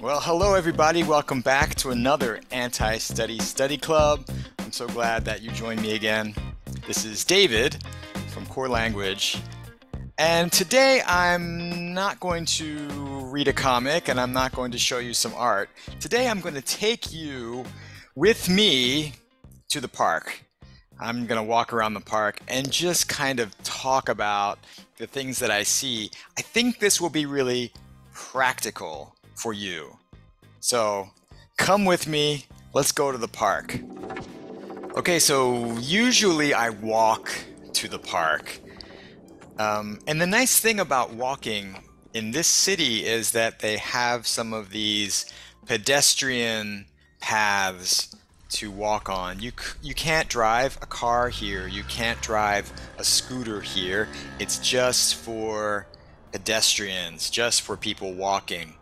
Well, hello everybody. Welcome back to another Anti-Study Study Club. I'm so glad that you joined me again. This is David from Core Language. And today I'm not going to read a comic and I'm not going to show you some art. Today I'm going to take you with me to the park. I'm going to walk around the park and just kind of talk about the things that I see. I think this will be really practical for you. So come with me, let's go to the park. Okay, so usually I walk to the park. And the nice thing about walking in this city is that they have some of these pedestrian paths to walk on. You can't drive a car here, you can't drive a scooter here. It's just for pedestrians, just for people walking.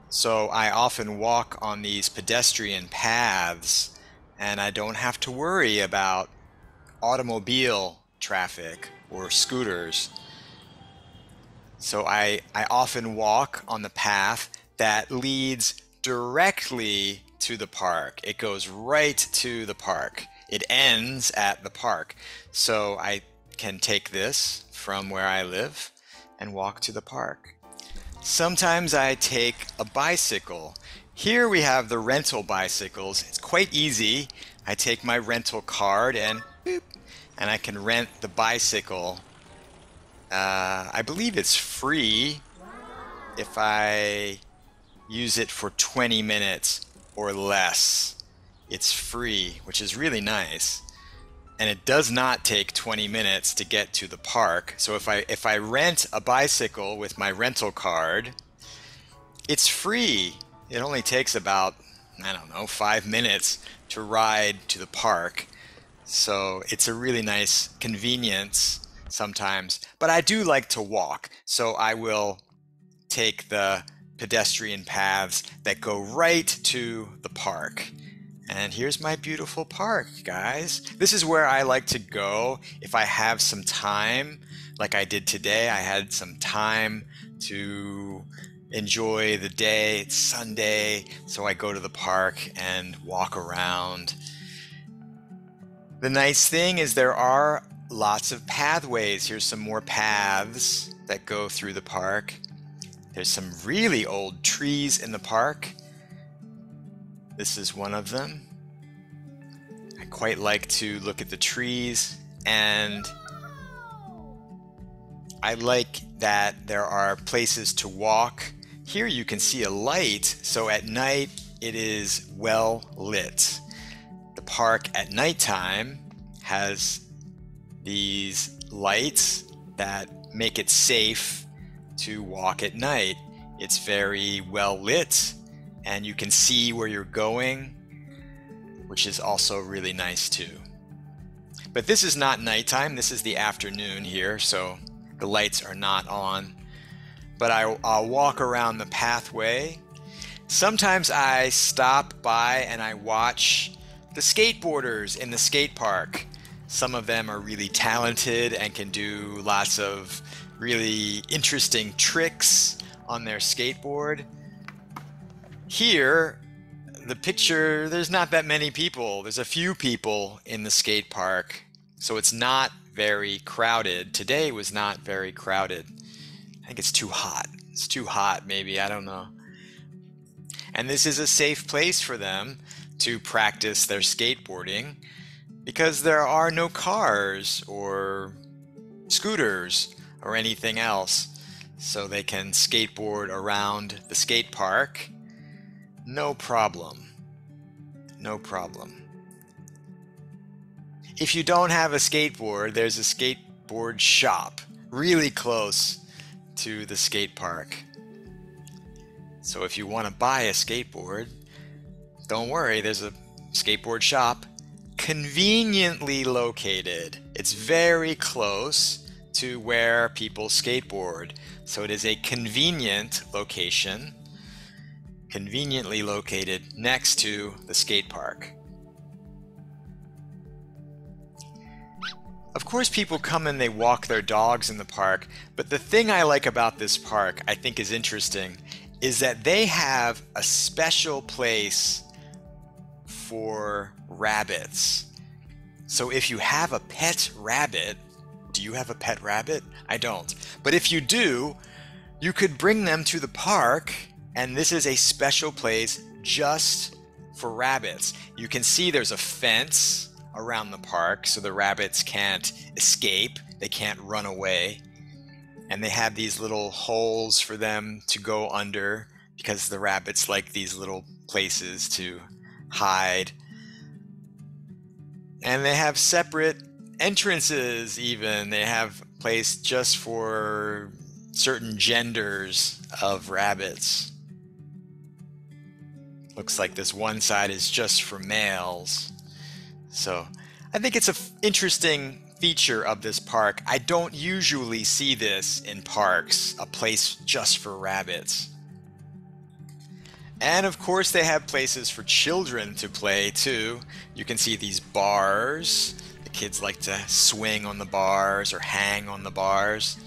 So I often walk on these pedestrian paths and I don't have to worry about automobile traffic or scooters. So I often walk on the path that leads directly to the park. It goes right to the park. It ends at the park. So I can take this from where I live and walk to the park. Sometimes I take a bicycle. Here we have the rental bicycles. It's quite easy. I take my rental card and boop, and I can rent the bicycle. I believe it's free if I use it for 20 minutes or less. It's free, which is really nice. And it does not take 20 minutes to get to the park. So if I rent a bicycle with my rental card, it's free. It only takes about, 5 minutes to ride to the park. So it's a really nice convenience sometimes. But I do like to walk. So I will take the pedestrian paths that go right to the park. And here's my beautiful park, guys. This is where I like to go if I have some time, like I did today. I had some time to enjoy the day. It's Sunday, so I go to the park and walk around. The nice thing is there are lots of pathways. Here's some more paths that go through the park. There's some really old trees in the park. This is one of them. I quite like to look at the trees, and I like that there are places to walk. Here you can see a light, so at night it is well lit. The park at nighttime has these lights that make it safe to walk at night. It's very well lit, and you can see where you're going, which is also really nice too. But this is not nighttime, this is the afternoon here, so the lights are not on. But I'll walk around the pathway. Sometimes I stop by and I watch the skateboarders in the skate park. Some of them are really talented and can do lots of really interesting tricks on their skateboard. Here, the picture, there's not that many people. There's a few people in the skate park, so it's not very crowded. Today was not very crowded. I think it's too hot. It's too hot, maybe, I don't know. And this is a safe place for them to practice their skateboarding because there are no cars or scooters or anything else. So they can skateboard around the skate park. No problem. No problem. If you don't have a skateboard, there's a skateboard shop really close to the skate park. So if you want to buy a skateboard, don't worry, there's a skateboard shop conveniently located. It's very close to where people skateboard. So it is a convenient location, conveniently located next to the skate park. Of course, people come and they walk their dogs in the park, but the thing I like about this park, I think is interesting, is that they have a special place for rabbits. So if you have a pet rabbit, do you have a pet rabbit? I don't. But if you do, you could bring them to the park, and this is a special place just for rabbits. You can see there's a fence around the park so the rabbits can't escape, they can't run away. And they have these little holes for them to go under because the rabbits like these little places to hide. And they have separate entrances even. They have a place just for certain genders of rabbits. Looks like this one side is just for males. So I think it's an interesting feature of this park. I don't usually see this in parks, a place just for rabbits. And of course they have places for children to play too. You can see these bars. The kids like to swing on the bars or hang on the bars.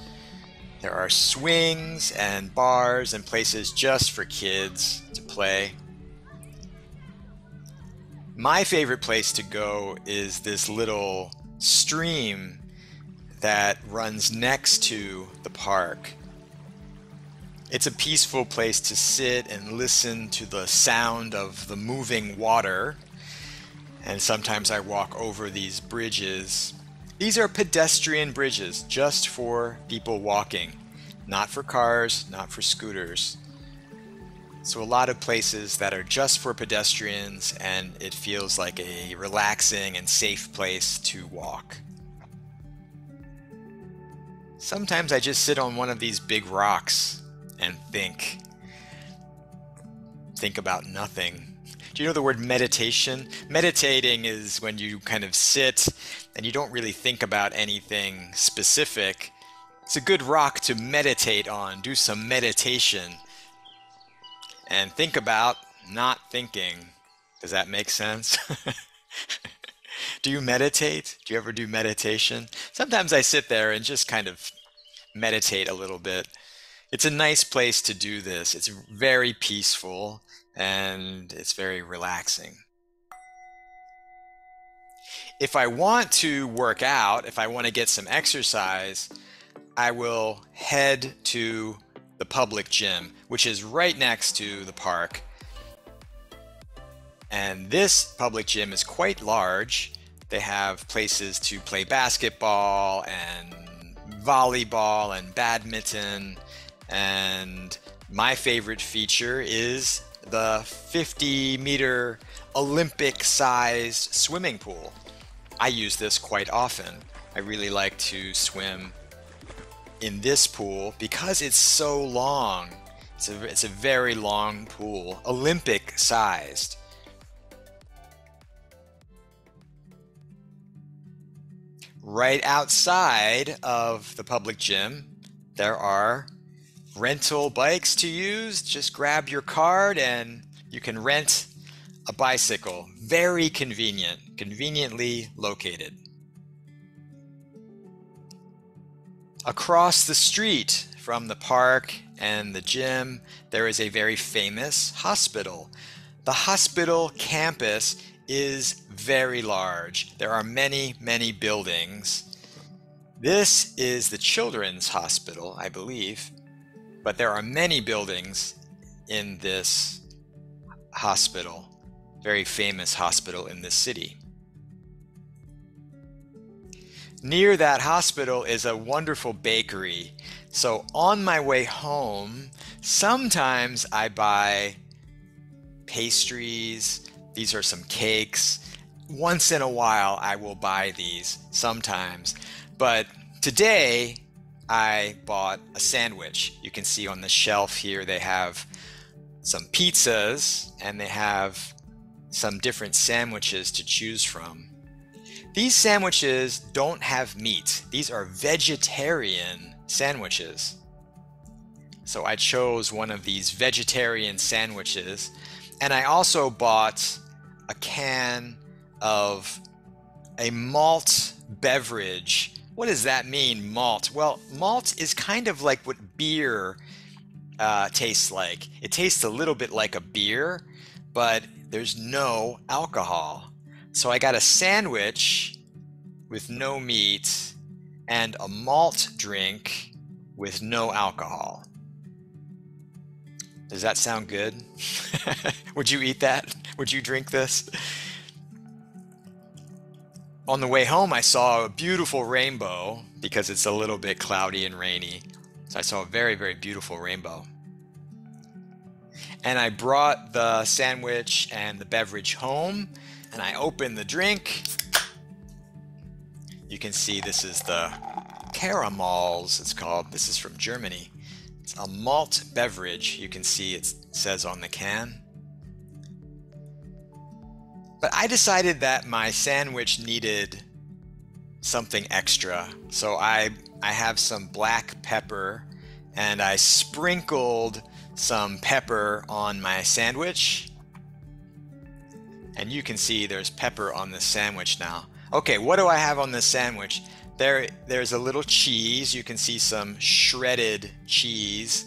There are swings and bars and places just for kids to play. My favorite place to go is this little stream that runs next to the park. It's a peaceful place to sit and listen to the sound of the moving water. And sometimes I walk over these bridges. These are pedestrian bridges just for people walking, not for cars, not for scooters. So a lot of places that are just for pedestrians, and it feels like a relaxing and safe place to walk. Sometimes I just sit on one of these big rocks and think about nothing. Do you know the word meditation? Meditating is when you kind of sit and you don't really think about anything specific. It's a good rock to meditate on, do some meditation. And think about not thinking. Does that make sense? Do you meditate? Do you ever do meditation? Sometimes I sit there and just kind of meditate a little bit. It's a nice place to do this. It's very peaceful and it's very relaxing. If I want to work out, if I want to get some exercise, I will head to the public gym, which is right next to the park. And this public gym is quite large. They have places to play basketball and volleyball and badminton. And my favorite feature is the 50-meter Olympic-sized swimming pool. I use this quite often. I really like to swim in this pool because it's so long. It's a very long pool, Olympic sized. Right outside of the public gym, there are rental bikes to use. Just grab your card and you can rent a bicycle. Very convenient, conveniently located. Across the street from the park and the gym, there is a very famous hospital. The hospital campus is very large. There are many, many buildings. This is the children's hospital, I believe, but there are many buildings in this hospital, very famous hospital in this city. Near that hospital is a wonderful bakery. So on my way home, sometimes I buy pastries. These are some cakes. Once in a while, I will buy these sometimes. But today, I bought a sandwich. You can see on the shelf here, they have some pizzas and they have some different sandwiches to choose from. These sandwiches don't have meat. These are vegetarian sandwiches. So I chose one of these vegetarian sandwiches, and I also bought a can of a malt beverage. What does that mean, malt? Well, malt is kind of like what beer tastes like. It tastes a little bit like a beer, but there's no alcohol. So I got a sandwich with no meat and a malt drink with no alcohol. Does that sound good? Would you eat that? Would you drink this? On the way home, I saw a beautiful rainbow because it's a little bit cloudy and rainy. So I saw a very, very beautiful rainbow. And I brought the sandwich and the beverage home, and I opened the drink. You can see this is the Caramals, it's called. This is from Germany. It's a malt beverage. You can see it says on the can. But I decided that my sandwich needed something extra. So I have some black pepper, and I sprinkled some pepper on my sandwich. And you can see there's pepper on the sandwich now. Okay, what do I have on this sandwich? There's a little cheese. You can see some shredded cheese.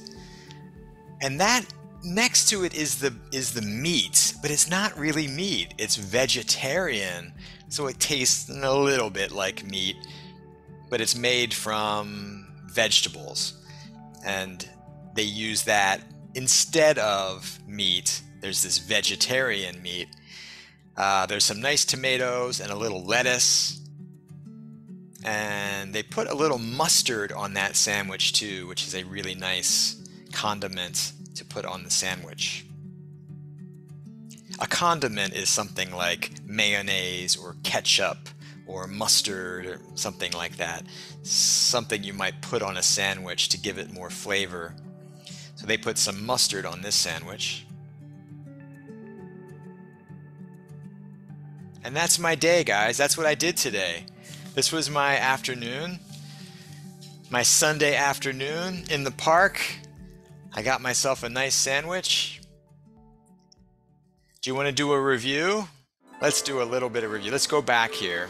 And that next to it is the meat, but it's not really meat. It's vegetarian. So it tastes a little bit like meat, but it's made from vegetables. And they use that instead of meat. There's this vegetarian meat. There's some nice tomatoes and a little lettuce. And they put a little mustard on that sandwich too, which is a really nice condiment to put on the sandwich. A condiment is something like mayonnaise or ketchup or mustard or something like that. Something you might put on a sandwich to give it more flavor. So they put some mustard on this sandwich. And that's my day, guys. That's what I did today. This was my afternoon, my Sunday afternoon in the park. I got myself a nice sandwich. Do you want to do a review? Let's do a little bit of review. Let's go back here.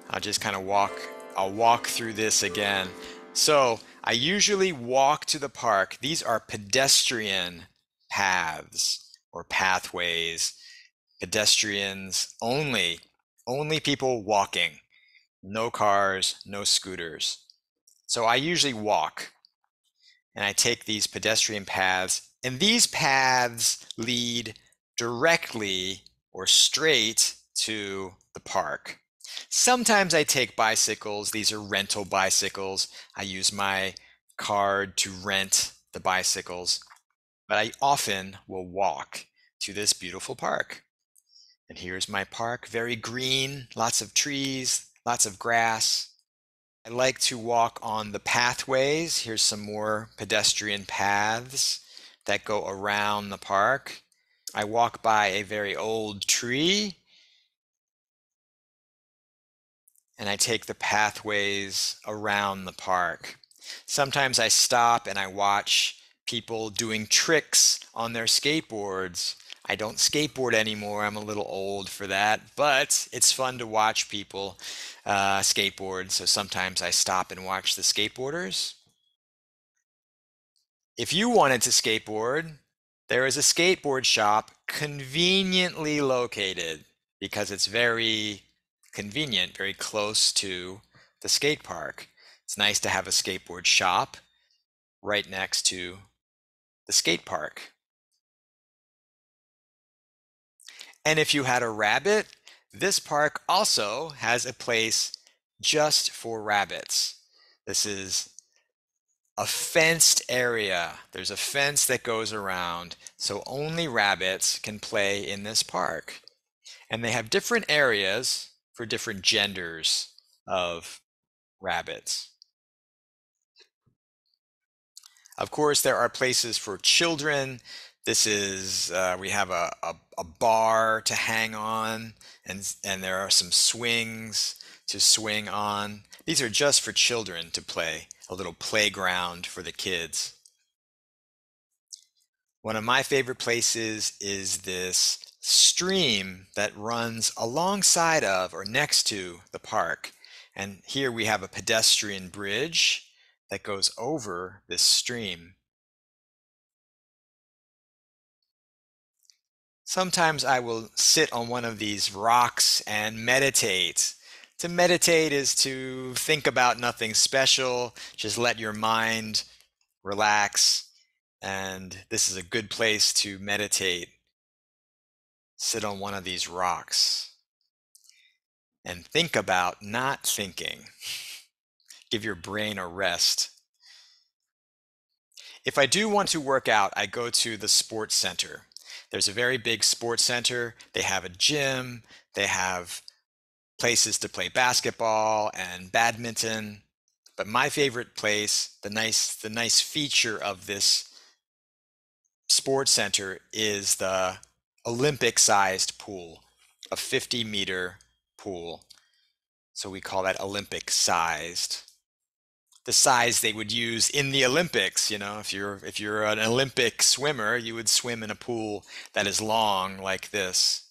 I'll just kind of walk through this again. So I usually walk to the park. These are pedestrian paths or pathways. Pedestrians only people walking. No cars, no scooters. So I usually walk, and I take these pedestrian paths, and these paths lead directly or straight to the park. Sometimes I take bicycles. These are rental bicycles. I use my card to rent the bicycles, but I often will walk to this beautiful park. And here's my park, very green, lots of trees, lots of grass. I like to walk on the pathways. Here's some more pedestrian paths that go around the park. I walk by a very old tree, and I take the pathways around the park. Sometimes I stop and I watch people doing tricks on their skateboards. I don't skateboard anymore. I'm a little old for that, but it's fun to watch people skateboard. So sometimes I stop and watch the skateboarders. If you wanted to skateboard, there is a skateboard shop conveniently located because it's very convenient, very close to the skate park. It's nice to have a skateboard shop right next to the skate park. And if you had a rabbit, this park also has a place just for rabbits. This is a fenced area. There's a fence that goes around, so only rabbits can play in this park. And they have different areas for different genders of rabbits. Of course, there are places for children. This is, we have a bar to hang on, and there are some swings to swing on. These are just for children to play, a little playground for the kids. One of my favorite places is this stream that runs alongside of or next to the park. And here we have a pedestrian bridge that goes over this stream. Sometimes I will sit on one of these rocks and meditate. To meditate is to think about nothing special, just let your mind relax, and this is a good place to meditate. Sit on one of these rocks and think about not thinking. Give your brain a rest. If I do want to work out, I go to the sports center. There's a very big sports center. They have a gym. They have places to play basketball and badminton. But my favorite place, the nice feature of this sports center is the Olympic-sized pool, a 50-meter pool. So we call that Olympic-sized. The size they would use in the Olympics. You know, if you're an Olympic swimmer, you would swim in a pool that is long like this.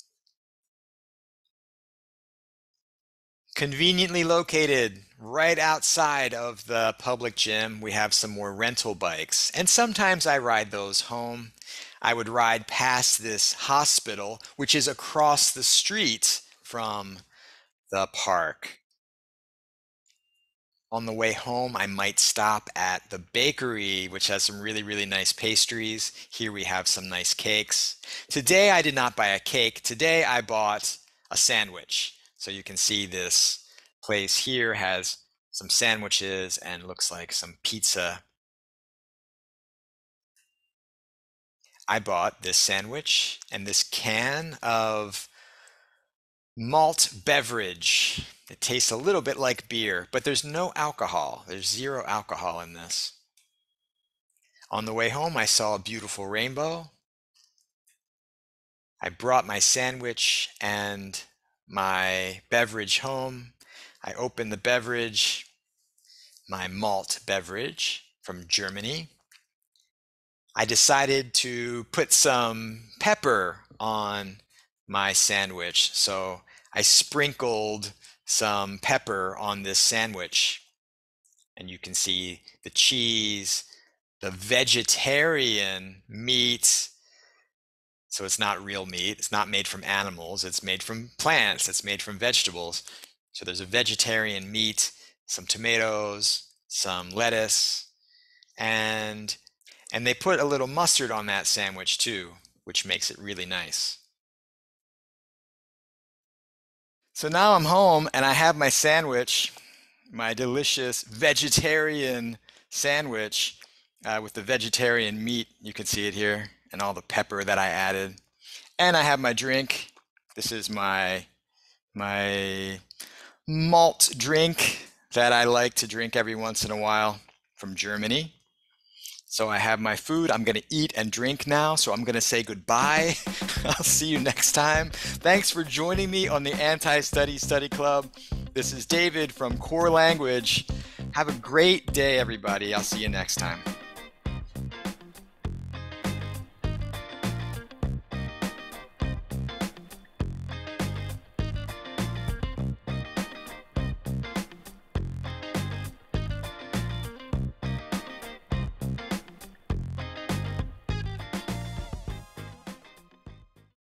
Conveniently located right outside of the public gym, we have some more rental bikes, and sometimes I ride those home. I would ride past this hospital, which is across the street from the park. On the way home, I might stop at the bakery, which has some really nice pastries. Here we have some nice cakes. Today, I did not buy a cake. Today, I bought a sandwich. So you can see this place here has some sandwiches and looks like some pizza. I bought this sandwich and this can of malt beverage. It tastes a little bit like beer, but there's no alcohol. There's 0 alcohol in this. On the way home, I saw a beautiful rainbow. I brought my sandwich and my beverage home. I opened the beverage, my malt beverage from Germany. I decided to put some pepper on my sandwich, so I sprinkled some pepper on this sandwich, and you can see the cheese, the vegetarian meat. So it's not real meat. It's not made from animals. It's made from plants. It's made from vegetables. So there's a vegetarian meat, some tomatoes, some lettuce, and they put a little mustard on that sandwich too, which makes it really nice. So now I'm home and I have my sandwich, my delicious vegetarian sandwich with the vegetarian meat. You can see it here and all the pepper that I added. And I have my drink. This is my malt drink that I like to drink every once in a while from Germany. So I have my food. I'm going to eat and drink now. So I'm going to say goodbye. I'll see you next time. Thanks for joining me on the Anti-Study Study Club. This is David from Core Language. Have a great day, everybody. I'll see you next time.